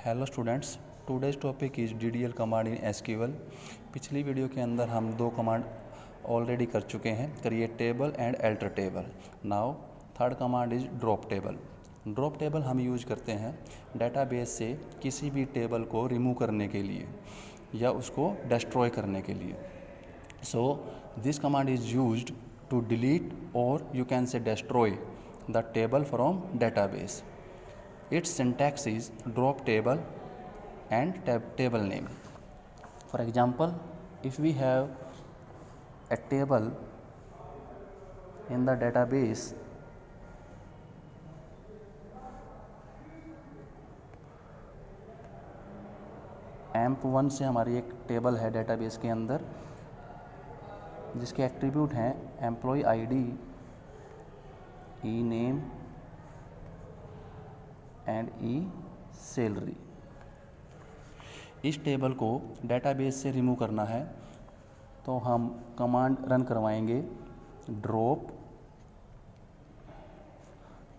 Hello students, today's topic is DDL command in SQL। पिछली video के अंदर हम दो कमांड ऑलरेडी कर चुके हैं, create table and alter table. Now third command is drop table. Drop table हम यूज करते हैं डेटाबेस से किसी भी टेबल को रिमूव करने के लिए या उसको डिस्ट्रॉय करने के लिए। So this command is used to delete और you can say destroy the table from database. Its syntax is drop table and table name. For example, if we have a table in the database AMP1 से हमारी एक table है database के अंदर जिसके attribute हैं employee ID, e-name and salary. इस table को डेटाबेस से रिमूव करना है तो हम कमांड रन करवाएंगे ड्रॉप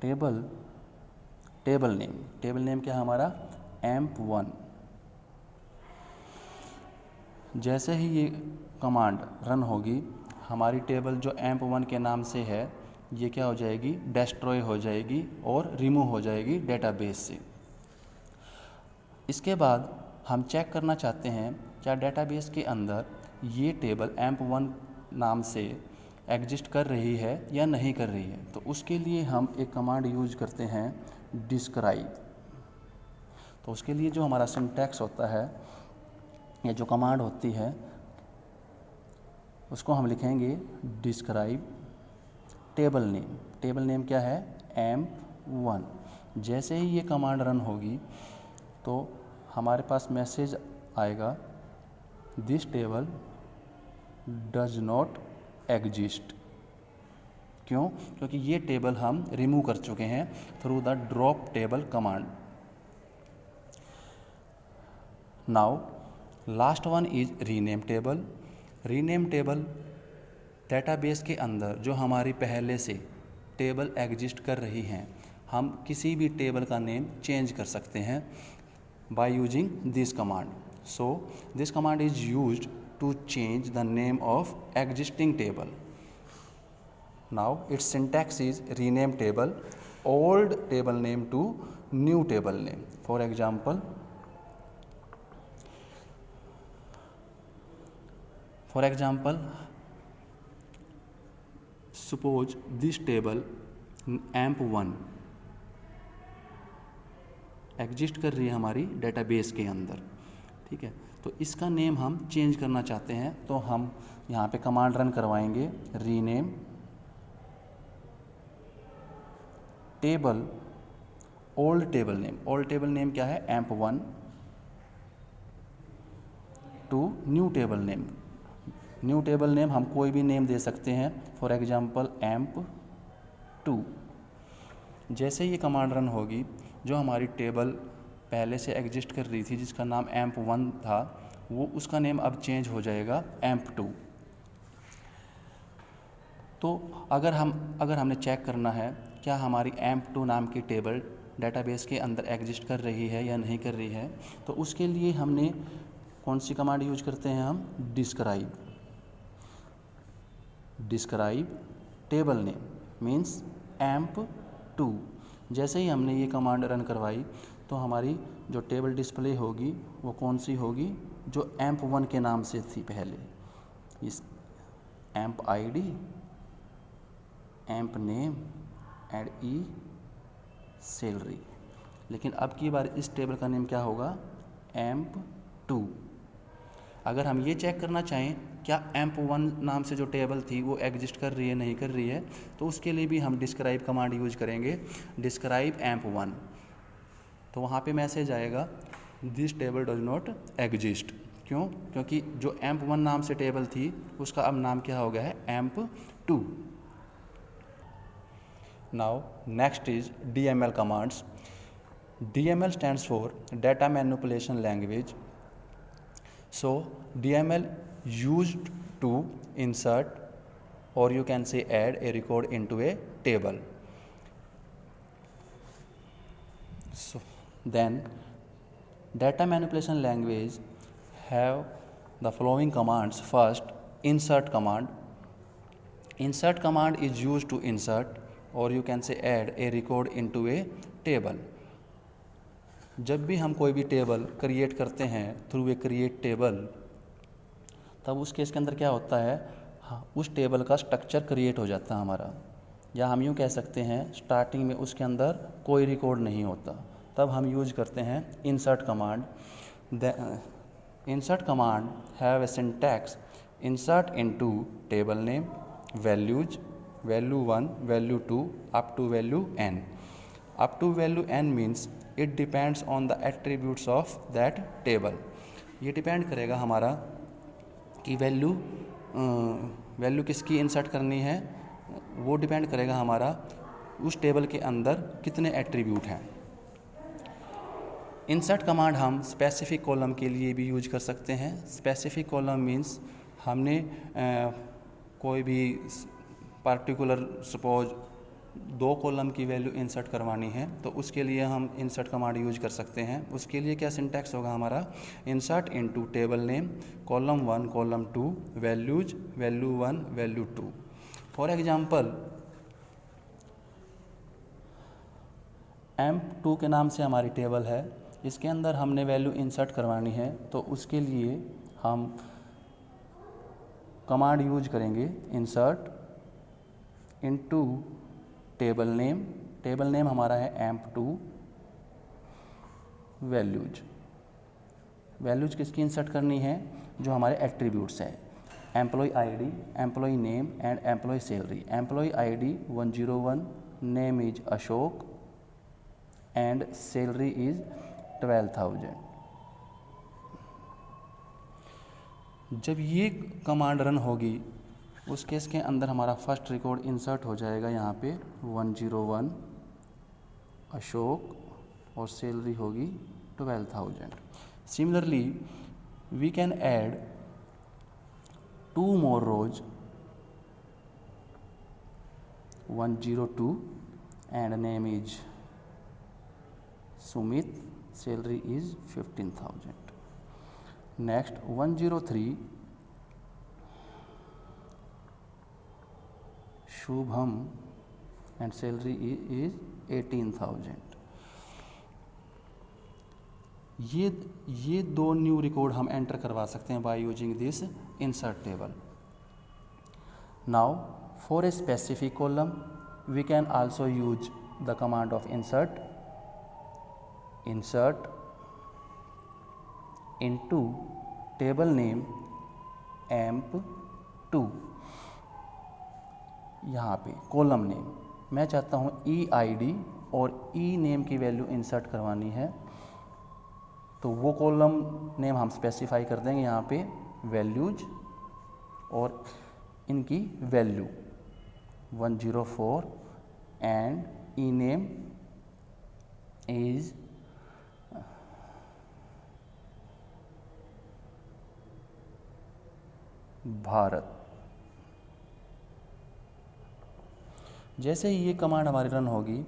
टेबल नेम क्या है हमारा AMP1। जैसे ही ये कमांड रन होगी हमारी टेबल जो AMP1 के नाम से है ये क्या हो जाएगी, डिस्ट्रॉय हो जाएगी और रिमूव हो जाएगी डेटाबेस से। इसके बाद हम चेक करना चाहते हैं क्या डेटाबेस के अंदर ये टेबल AMP1 नाम से एग्जिस्ट कर रही है या नहीं कर रही है। तो उसके लिए हम एक कमांड यूज करते हैं डिस्क्राइब। तो उसके लिए जो हमारा सिंटैक्स होता है या जो कमांड होती है उसको हम लिखेंगे डिस्क्राइब टेबल नेम क्या है AMP1। जैसे ही ये कमांड रन होगी तो हमारे पास मैसेज आएगा this table does not exist. क्यों? क्योंकि ये टेबल हम रिमूव कर चुके हैं through the drop table command. Now last one is rename table database के अंदर जो हमारी पहले से टेबल एग्जिस्ट कर रही हैं हम किसी भी टेबल का नेम चेंज कर सकते हैं by using this command. So this command is used to change the name of existing table. Now its syntax is rename table old table name to new table name. For example suppose this table AMP1 exist कर रही है हमारी database के अंदर, ठीक है। तो इसका नेम हम चेंज करना चाहते हैं तो हम यहाँ पे कमांड रन करवाएंगे rename table old table name क्या है AMP1 to new table name हम कोई भी नेम दे सकते हैं, फॉर एग्जाम्पल AMP2। जैसे ये कमांड रन होगी जो हमारी टेबल पहले से एग्जिस्ट कर रही थी जिसका नाम AMP1 था वो उसका नेम अब चेंज हो जाएगा AMP2। तो अगर हमने चेक करना है क्या हमारी AMP2 नाम की टेबल डेटाबेस के अंदर एग्जिस्ट कर रही है या नहीं कर रही है तो उसके लिए हमने कौन सी कमांड यूज करते हैं हम describe table name means AMP2। जैसे ही हमने ये कमांड रन करवाई तो हमारी जो टेबल डिस्प्ले होगी वो कौन सी होगी जो AMP1 के नाम से थी पहले, इस AMP ID AMP name and salary. लेकिन अब की बार इस टेबल का नेम क्या होगा AMP2। अगर हम ये चेक करना चाहें क्या AMP1 नाम से जो टेबल थी वो एग्जिस्ट कर रही है नहीं कर रही है तो उसके लिए भी हम डिस्क्राइब कमांड यूज करेंगे डिस्क्राइब AMP1। तो वहाँ पे मैसेज आएगा this table does not exist. क्यों? क्योंकि जो AMP1 नाम से टेबल थी उसका अब नाम क्या हो गया है AMP2। Now next is DML commands. DML stands for data manipulation language. So DML used to insert or you can say add a record into a table. So then Data manipulation language have the following commands. First, insert command. Insert command is used to insert or you can say add a record into a table. जब भी हम कोई भी table create करते हैं through a create table, तब उस case के अंदर क्या होता है, हाँ, उस टेबल का स्ट्रक्चर क्रिएट हो जाता है हमारा, या हम यूँ कह सकते हैं स्टार्टिंग में उसके अंदर कोई रिकॉर्ड नहीं होता, तब हम यूज करते हैं insert command. Insert command have a syntax insert into table name, values, value 1, value 2 up to value n. Up to value n means it depends on the attributes of that table. ये depend करेगा हमारा कि value किसकी insert करनी है, वो depend करेगा हमारा उस टेबल के अंदर कितने एट्रीब्यूट हैं. इंसर्ट कमांड हम स्पेसिफिक कॉलम के लिए भी यूज कर सकते हैं. स्पेसिफिक कॉलम मीन्स हमने कोई भी पार्टिकुलर सपोज 2 कॉलम की वैल्यू इंसर्ट करवानी है, तो उसके लिए हम इंसर्ट कमांड यूज कर सकते हैं. उसके लिए क्या सिंटैक्स होगा हमारा, insert into table name, column 1, column 2, values, value 1, value 2. For example M2 के नाम से हमारी टेबल है, इसके अंदर हमने वैल्यू इंसर्ट करवानी है, तो उसके लिए हम कमांड यूज करेंगे insert into table name. Table name हमारा है M2 वैल्यूज. वैल्यूज किसकी इंसर्ट करनी है, जो हमारे एट्रीब्यूट्स हैं, employee ID, employee name and employee salary. Employee ID 101, name is Ashok and salary is 12,000. जब ये कमांड रन होगी उस केस के अंदर हमारा फर्स्ट रिकॉर्ड इंसर्ट हो जाएगा यहाँ पे 101 अशोक और सैलरी होगी 12,000. Similarly we can add 2 more rows, 102 and name is Sumit, salary is 15,000. Next 103 Shubham and salary is 18,000. ये 2 न्यू रिकॉर्ड हम एंटर करवा सकते हैं by using this insert table. Now for a specific column we can also use the command of insert into table name emp2. यहाँ पे column name मैं चाहता हूँ EID और E नेम की वैल्यू इंसर्ट करवानी है, तो वो कॉलम नेम हम स्पेसिफाई कर देंगे यहाँ पे वैल्यूज और इनकी value 104 and E name is Bharat. जैसे ही ये कमांड हमारी रन होगी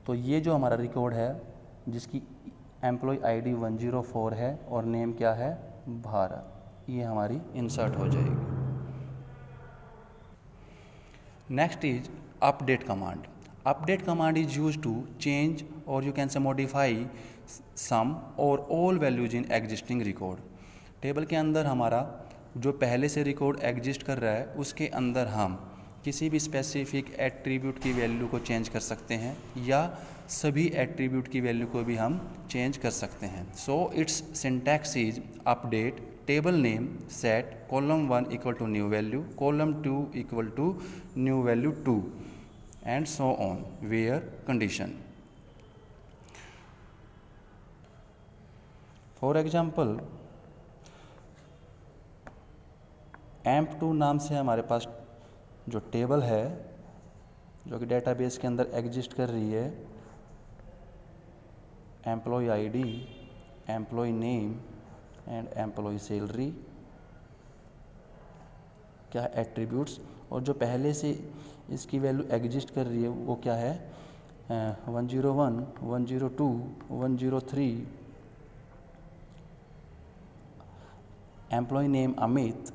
तो ये जो हमारा रिकॉर्ड है जिसकी एम्प्लॉय आईडी 104 है और नेम क्या है भारत, ये हमारी इंसर्ट हो जाएगी. Next is update command. Update command is use to change or you can say modify some or all values in existing record. Table के अंदर हमारा जो पहले से रिकॉर्ड एग्जिस्ट कर रहा है उसके अंदर हम किसी भी स्पेसिफिक एट्रीब्यूट की वैल्यू को चेंज कर सकते हैं या सभी एट्रीब्यूट की वैल्यू को भी हम चेंज कर सकते हैं. So its syntax is update table name set column 1 equal to new value, column 2 equal to new value 2 and so on where condition. For example emp2 नाम से हमारे पास जो टेबल है जो कि डेटाबेस के अंदर एग्जिस्ट कर रही है, employee ID, employee name and employee salary क्या एट्रीब्यूट्स, और जो पहले से इसकी वैल्यू एग्जिस्ट कर रही है वो क्या है 101, 102, 103 employee name Amit,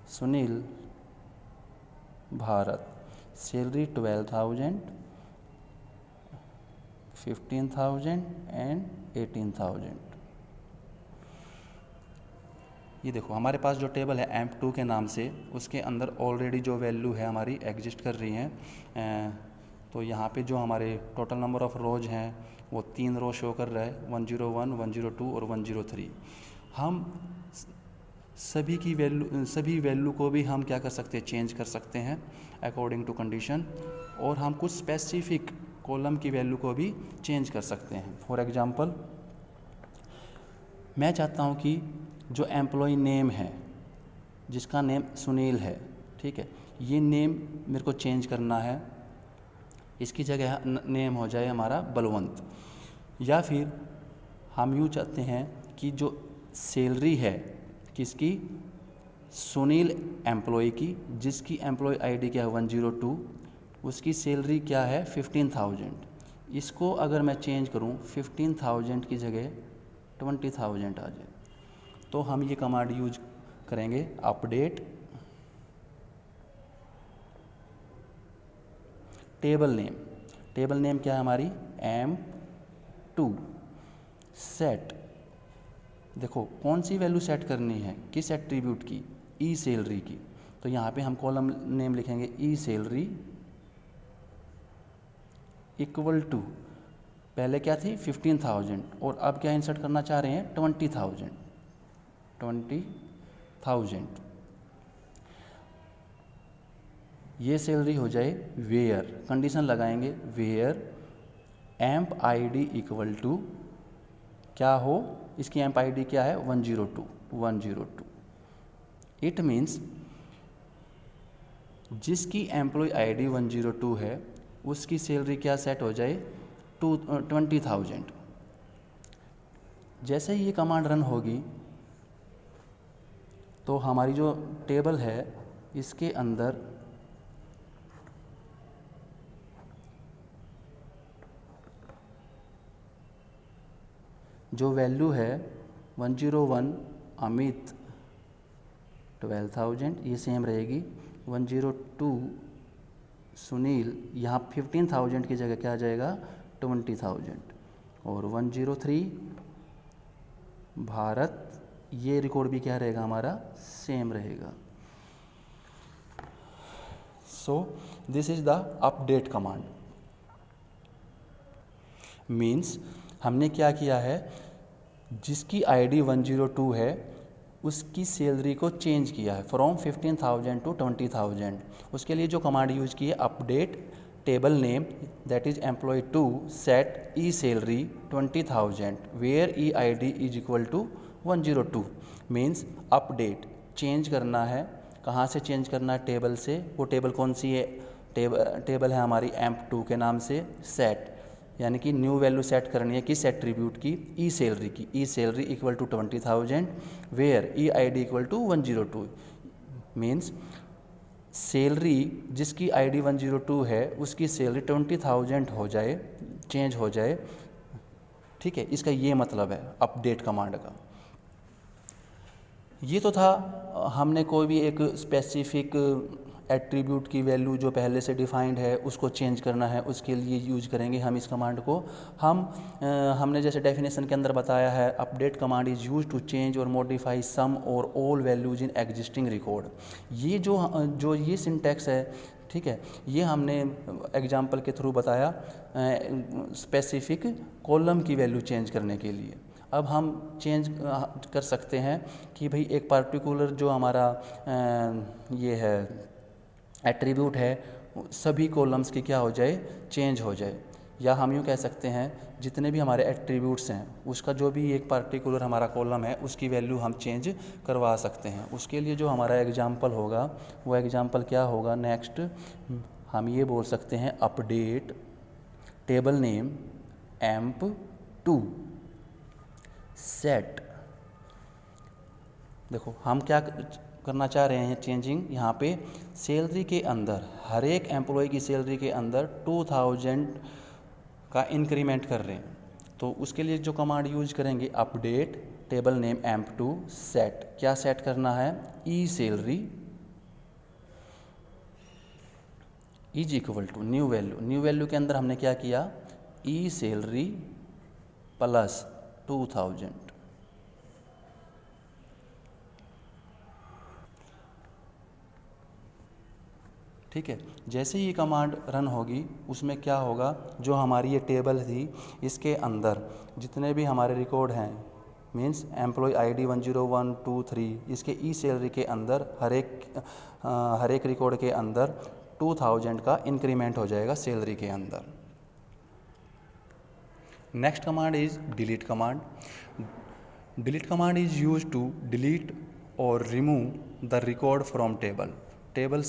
Sunil, Bharat, salary 12,000, 15,000 and 18,000। ये देखो हमारे पास जो टेबल है AMP2 के नाम से, उसके अंदर ऑलरेडी जो वैल्यू है हमारी एग्जिस्ट कर रही हैं। तो यहाँ पे जो हमारे टोटल नंबर ऑफ़ रोज हैं वो 3 रो शो कर रहा है, 101, 102 और 103। हम सभी वैल्यू को भी हम क्या कर सकते हैं, चेंज कर सकते हैं अकॉर्डिंग टू कंडीशन, और हम कुछ स्पेसिफिक कॉलम की वैल्यू को भी चेंज कर सकते हैं। फॉर एग्जांपल, मैं चाहता हूँ कि जो एम्प्लॉय नेम है, जिसका नेम सुनील है, ठीक है, ये नेम मेरे को चेंज करना है, इसकी जगह नेम हो जाए हमारा बलवंत। या फिर हम यूँ चाहते हैं कि जो सैलरी है किसकी, सुनील एम्प्लॉय की, जिसकी एम्प्लॉय आईडी क्या है 102, उसकी सैलरी क्या है 15,000। इसको अगर मैं चेंज करूं 15,000 की जगह 20,000 आ जाए, तो हम ये कमांड यूज करेंगे, update table name. Table name क्या है हमारी AMP2 सेट। देखो कौन सी वैल्यू सेट करनी है, किस एट्रीब्यूट की, ई सैलरी की। तो यहाँ पे हम कॉलम नेम लिखेंगे ई सैलरी इक्वल टू, पहले क्या थी 15,000 और अब क्या इंसर्ट करना चाह रहे हैं 20,000। ये सैलरी हो जाए वेयर, कंडीशन लगाएंगे where emp ID equal to क्या हो, इसकी एम्प आईडी क्या है 102। इट मीन्स जिसकी एम्प्लॉय आईडी 102 है उसकी सैलरी क्या सेट हो जाए 20,000। जैसे ही ये कमांड रन होगी तो हमारी जो टेबल है इसके अंदर जो वैल्यू है 101 अमित 12,000 ये सेम रहेगी, 102 सुनील यहाँ 15,000 की जगह क्या आ जाएगा 20,000, और 103 भारत ये रिकॉर्ड भी क्या रहेगा हमारा सेम रहेगा। So this is the update command. Means हमने क्या किया है, जिसकी आईडी 102 है उसकी सैलरी को चेंज किया है फ्रॉम 15,000 टू 20,000। उसके लिए जो कमांड यूज की है update table name that is employee 2 set E salary 20,000 where E ID is equal to 102। Means update change करना है, कहाँ से चेंज करना है, टेबल से। वो टेबल कौन सी है, टेबल है हमारी AMP2 के नाम से सेट, यानी कि न्यू वैल्यू सेट करनी है किस एट्रीब्यूट की, ई सैलरी की। E salary equal to 20,000 where E ID equal to 102। Means salary जिसकी आईडी 102 है उसकी सैलरी 20,000 हो जाए, चेंज हो जाए, ठीक है। इसका ये मतलब है अपडेट कमांड का। ये तो था हमने कोई भी एक स्पेसिफिक एट्रीब्यूट की वैल्यू जो पहले से डिफाइंड है उसको चेंज करना है, उसके लिए यूज करेंगे हम इस कमांड को। हमने जैसे डेफिनेशन के अंदर बताया है, update command is use to change or modify some or all values in existing record. ये जो ये सिंटैक्स है, ठीक है, ये हमने एग्जाम्पल के थ्रू बताया स्पेसिफिक कॉलम की वैल्यू चेंज करने के लिए। अब हम चेंज कर सकते हैं कि भाई एक पार्टिकुलर जो हमारा ये है एट्रीब्यूट है सभी कॉलम्स की क्या हो जाए, चेंज हो जाए। या हम यूँ कह सकते हैं जितने भी हमारे एट्रीब्यूट्स हैं उसका जो भी एक पार्टिकुलर हमारा कॉलम है उसकी वैल्यू हम चेंज करवा सकते हैं। उसके लिए जो हमारा एग्जाम्पल होगा वो एग्जाम्पल क्या होगा, नेक्स्ट हम ये बोल सकते हैं update table name AMP2 set. देखो हम क्या करना चाह रहे हैं, चेंजिंग यहाँ पे सैलरी के अंदर हर एक एम्प्लॉय की सैलरी के अंदर 2,000 का इंक्रीमेंट कर रहे हैं। तो उसके लिए जो कमांड यूज करेंगे, update table name emp2 set, क्या सेट करना है, E salary is equal to new value, new value के अंदर हमने क्या किया, ई सैलरी प्लस 2000। ठीक है, जैसे ही ये कमांड रन होगी उसमें क्या होगा, जो हमारी ये टेबल थी इसके अंदर जितने भी हमारे रिकॉर्ड हैं, मीन्स एम्प्लॉय आईडी 101, 2, 3, इसके ई सैलरी के अंदर हर एक रिकॉर्ड के अंदर 2000 का इंक्रीमेंट हो जाएगा सैलरी के अंदर। Next command is delete command. Delete command is use to delete और remove the record from table. Table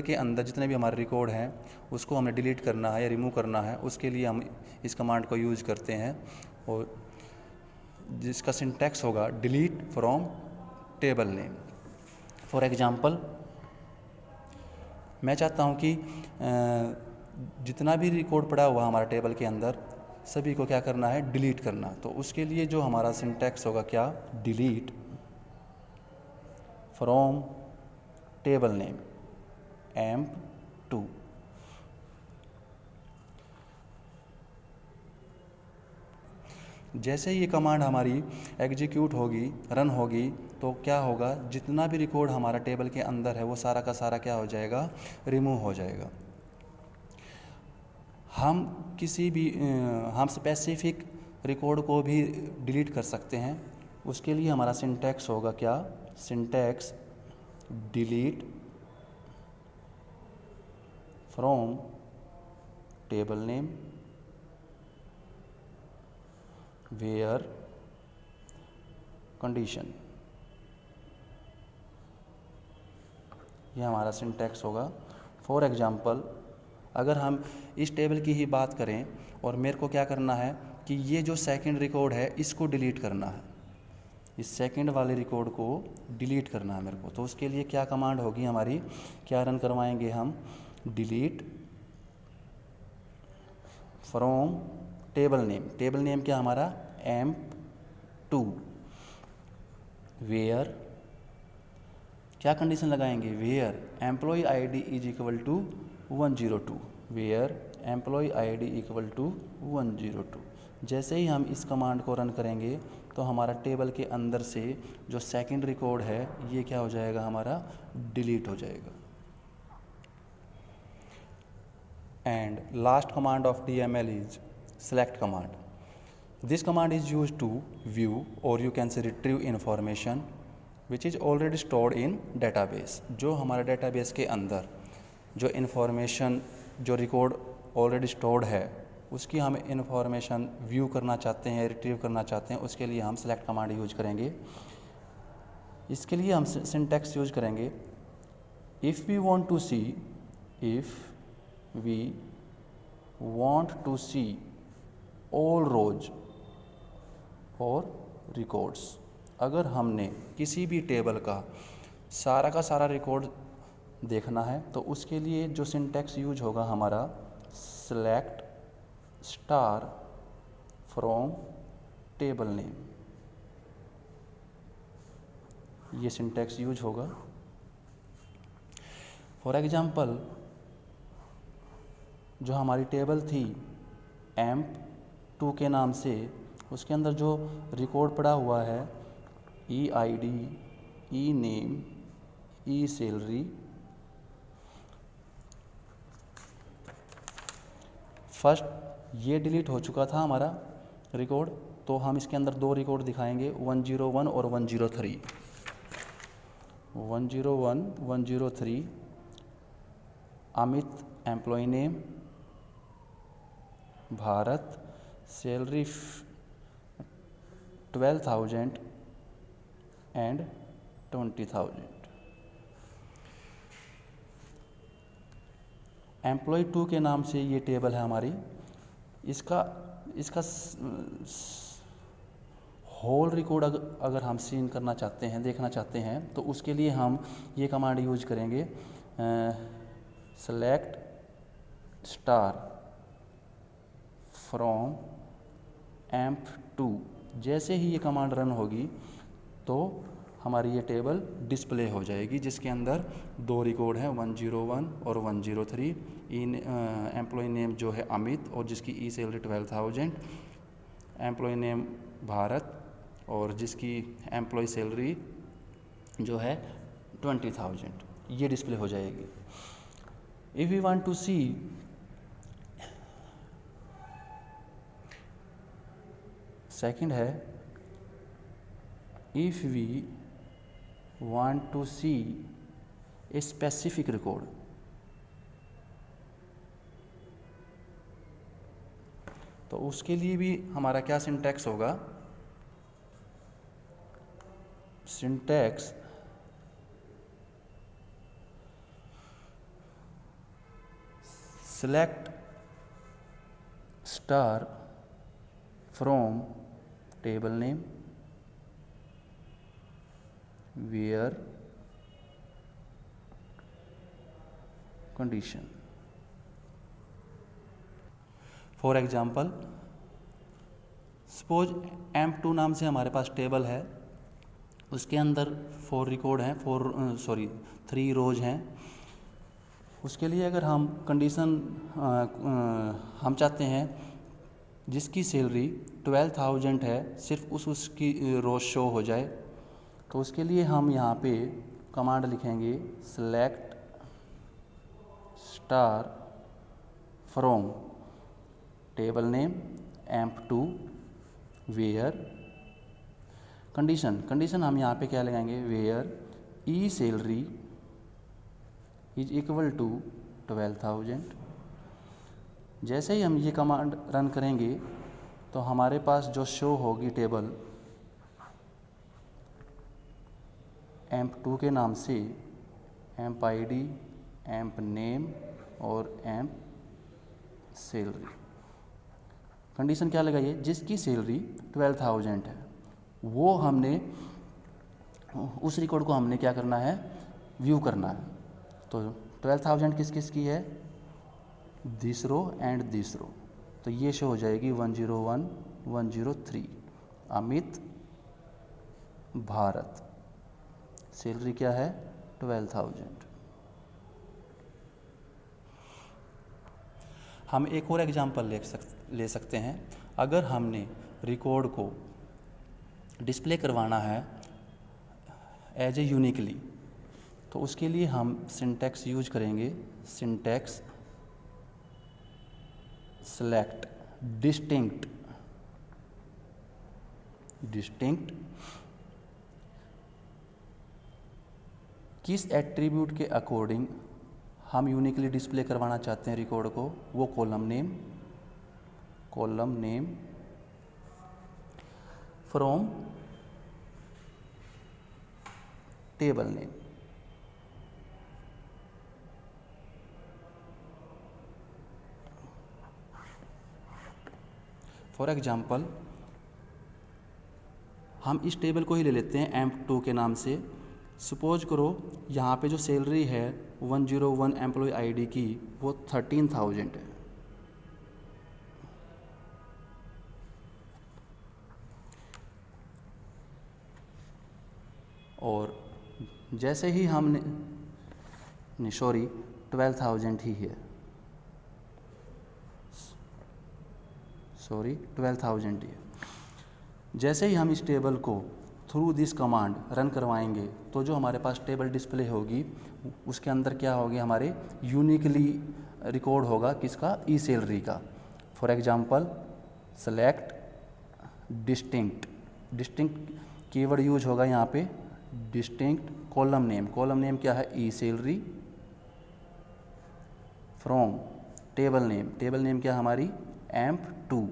के अंदर जितने भी हमारे रिकॉर्ड हैं उसको हमें डिलीट करना है या रिमूव करना है, उसके लिए हम इस कमांड को यूज़ करते हैं, और जिसका सिंटैक्स होगा delete from table name. For example, मैं चाहता हूँ कि जितना भी रिकॉर्ड पड़ा हुआ हमारा टेबल के अंदर सभी को क्या करना है, डिलीट करना। तो उसके लिए जो हमारा सिंटैक्स होगा क्या, delete from table name emp2। जैसे ही ये कमांड हमारी एग्जीक्यूट होगी, रन होगी, तो क्या होगा, जितना भी रिकॉर्ड हमारा टेबल के अंदर है वो सारा का सारा क्या हो जाएगा, रिमूव हो जाएगा। हम किसी भी हम स्पेसिफिक रिकॉर्ड को भी डिलीट कर सकते हैं। उसके लिए हमारा सिंटैक्स होगा क्या, syntax delete from table name where condition, यह हमारा सिंटैक्स होगा। फॉर एग्जांपल, अगर हम इस टेबल की ही बात करें और मेरे को क्या करना है कि ये जो सेकंड रिकॉर्ड है इसको डिलीट करना है, इस सेकंड वाले रिकॉर्ड को डिलीट करना है मेरे को, तो उसके लिए क्या कमांड होगी हमारी, क्या रन करवाएंगे हम, delete from table name. Table name क्या हमारा, emp2 वेयर, क्या कंडीशन लगाएंगे, where employee ID is equal to 102, where employee ID equal to 102। जैसे ही हम इस कमांड को रन करेंगे तो हमारा टेबल के अंदर से जो सेकंड रिकॉर्ड है ये क्या हो जाएगा, हमारा डिलीट हो जाएगा। And last command of DML is select command. This command is used to view or you can say retrieve information which is already stored in database। जो हमारे database के अंदर जो information, जो record already stored है उसकी हम information view करना चाहते हैं, retrieve करना चाहते हैं, उसके लिए हम select command यूज करेंगे। इसके लिए हम syntax यूज करेंगे, if we want to see all rows और रिकॉर्ड्स। अगर हमने किसी भी टेबल का सारा रिकॉर्ड देखना है तो उसके लिए जो सिंटैक्स यूज होगा हमारा, select star from table name, ये सिंटैक्स यूज होगा। फॉर एग्जांपल, जो हमारी टेबल थी emp2 के नाम से, उसके अंदर जो रिकॉर्ड पड़ा हुआ है ई आईडी, ई नेम, ई सैलरी, फर्स्ट ये डिलीट हो चुका था हमारा रिकॉर्ड, तो हम इसके अंदर दो रिकॉर्ड दिखाएंगे, 101 और 103। 101, 103 Amit employee name, Bharat, salary 12,000 and 20,000। Employee 2 के नाम से ये टेबल है हमारी, इसका होल रिकॉर्ड अगर हम सीन करना चाहते हैं, देखना चाहते हैं, तो उसके लिए हम ये कमांड यूज करेंगे, सेलेक्ट स्टार फ्रॉम emp2। जैसे ही ये कमांड रन होगी तो हमारी ये टेबल डिस्प्ले हो जाएगी, जिसके अंदर दो रिकॉर्ड हैं 101 और 103। एम्प्लॉय नेम जो है अमित और जिसकी ई सैलरी 12,000, एम्प्लॉय नेम भारत और जिसकी एम्प्लॉय सैलरी जो है 20,000, ये डिस्प्ले हो जाएगी। If we want to see second है, if we want to see a specific record, तो उसके लिए भी हमारा क्या सिंटैक्स होगा, syntax select star from table name where condition। For example suppose emp2 नाम से हमारे पास टेबल है, उसके अंदर 4 रिकॉर्ड हैं, 3 रोज हैं। उसके लिए अगर हम कंडीशन हम चाहते हैं जिसकी सैलरी 12,000 है सिर्फ उसकी रोज शो हो जाए, तो उसके लिए हम यहाँ पे कमांड लिखेंगे select star from table name emp2 where condition हम यहाँ पे क्या लगाएंगे, where e salary is equal to 12,000। जैसे ही हम ये कमांड रन करेंगे तो हमारे पास जो शो होगी टेबल emp2 के नाम से emp id, emp name और emp सैलरी। कंडीशन क्या लगाइए, जिसकी सैलरी 12,000 है वो हमने उस रिकॉर्ड को हमने क्या करना है, व्यू करना है। तो 12,000 किस किस की है, दिस रो एंड दिस रो, तो ये शो हो जाएगी 101, 103। अमित भारत, सैलरी क्या है 12,000। हम एक और एग्जांपल ले सकते हैं। अगर हमने रिकॉर्ड को डिस्प्ले करवाना है एज ए यूनिकली, तो उसके लिए हम सिंटैक्स यूज करेंगे, सिंटैक्स सेलेक्ट डिस्टिंक्ट किस एट्रीब्यूट के अकॉर्डिंग हम यूनिकली डिस्प्ले करवाना चाहते हैं रिकॉर्ड को, वो column name from table name. For example हम इस टेबल को ही ले लेते हैं emp2 के नाम से। सपोज करो यहाँ पे जो सैलरी है 101 एम्प्लॉय आईडी की वो 13,000 है, और जैसे ही हमने 12,000 ही है, 12,000 ही है। जैसे ही हम इस टेबल को थ्रू दिस कमांड रन करवाएंगे तो जो हमारे पास टेबल डिस्प्ले होगी उसके अंदर क्या होगी, हमारे यूनिकली रिकॉर्ड होगा किसका, ई सैलरी का। For example select distinct keyword use होगा यहाँ पे, डिस्टिंक्ट कॉलम नेम क्या है, E salary, from table name क्या हमारी emp2।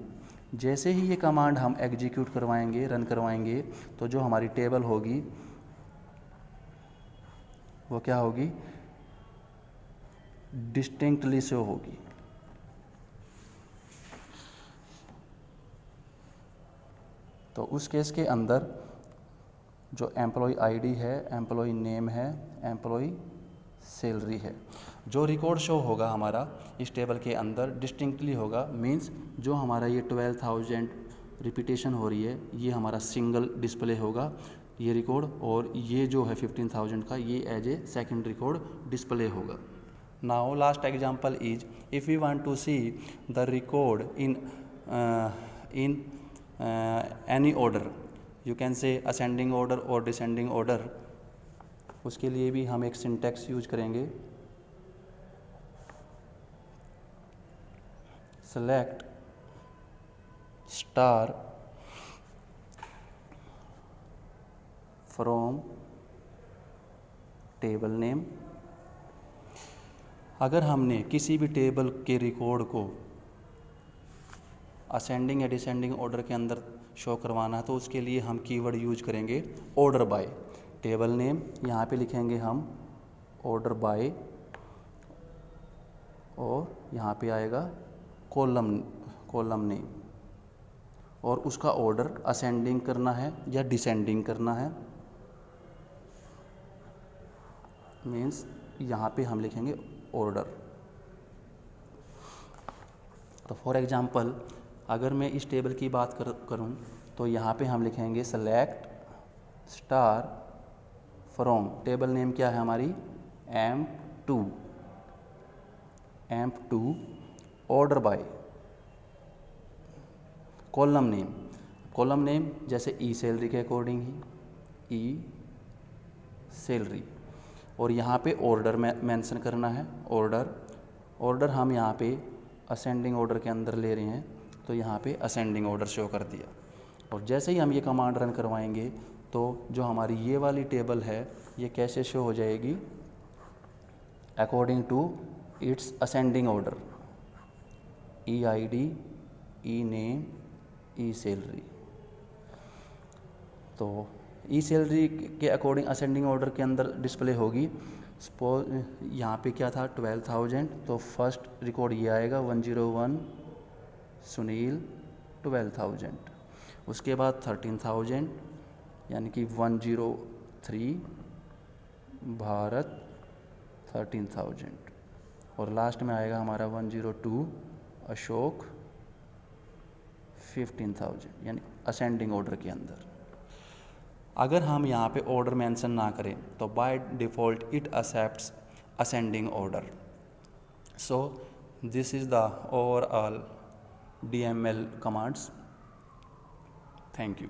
जैसे ही ये कमांड हम एग्जीक्यूट करवाएंगे, रन करवाएंगे, तो जो हमारी टेबल होगी वो क्या होगी, डिस्टिंक्टली शो होगी। तो उस केस के अंदर जो एम्प्लॉय आईडी है, एम्प्लॉय नेम है, एम्प्लॉय सैलरी है, जो रिकॉर्ड शो होगा हमारा इस टेबल के अंदर डिस्टिंक्टली होगा। मींस जो हमारा ये 12,000 रिपीटेशन हो रही है, ये हमारा सिंगल डिस्प्ले होगा ये रिकॉर्ड, और ये जो है 15,000 का ये as a second record display होगा। Now last example is if we want to see the record in any order, you can say ascending order और डिसेंडिंग ऑर्डर, उसके लिए भी हम एक सिंटैक्स यूज करेंगे। Select star from table name. अगर हमने किसी भी टेबल के रिकॉर्ड को असेंडिंग या डिसेंडिंग ऑर्डर के अंदर शो करवाना है तो उसके लिए हम कीवर्ड यूज करेंगे ऑर्डर बाय। टेबल नेम यहाँ पे लिखेंगे हम ऑर्डर बाय, और यहाँ पे आएगा कॉलम नेम, और उसका ऑर्डर असेंडिंग करना है या डिसेंडिंग करना है, मीन्स यहाँ पे हम लिखेंगे ऑर्डर। तो फॉर एग्जांपल अगर मैं इस टेबल की बात करूँ तो यहाँ पे हम लिखेंगे select star from, table name क्या है हमारी M2 order by, column name जैसे ई सैलरी के अकॉर्डिंग ही ई सैलरी, और यहाँ पे ऑर्डर में मेंशन करना है ऑर्डर हम यहाँ पे असेंडिंग ऑर्डर के अंदर ले रहे हैं तो यहाँ पे असेंडिंग ऑर्डर शो कर दिया। और जैसे ही हम ये कमांड रन करवाएंगे तो जो हमारी ये वाली टेबल है ये कैसे शो हो जाएगी, according to its ascending order, EID, E name, E salary. तो ई सैलरी के अकॉर्डिंग असेंडिंग ऑर्डर के अंदर डिस्प्ले होगी। सपोज यहाँ पे क्या था 12,000, तो फर्स्ट रिकॉर्ड ये आएगा 101 सुनील 12,000, उसके बाद 13,000 यानी कि 103 भारत 13,000, और लास्ट में आएगा हमारा 102 अशोक 15,000, यानी असेंडिंग ऑर्डर के अंदर। अगर हम यहाँ पे ऑर्डर मेंशन ना करें तो by default it accepts ascending order. So this is the overall DML commands. Thank you.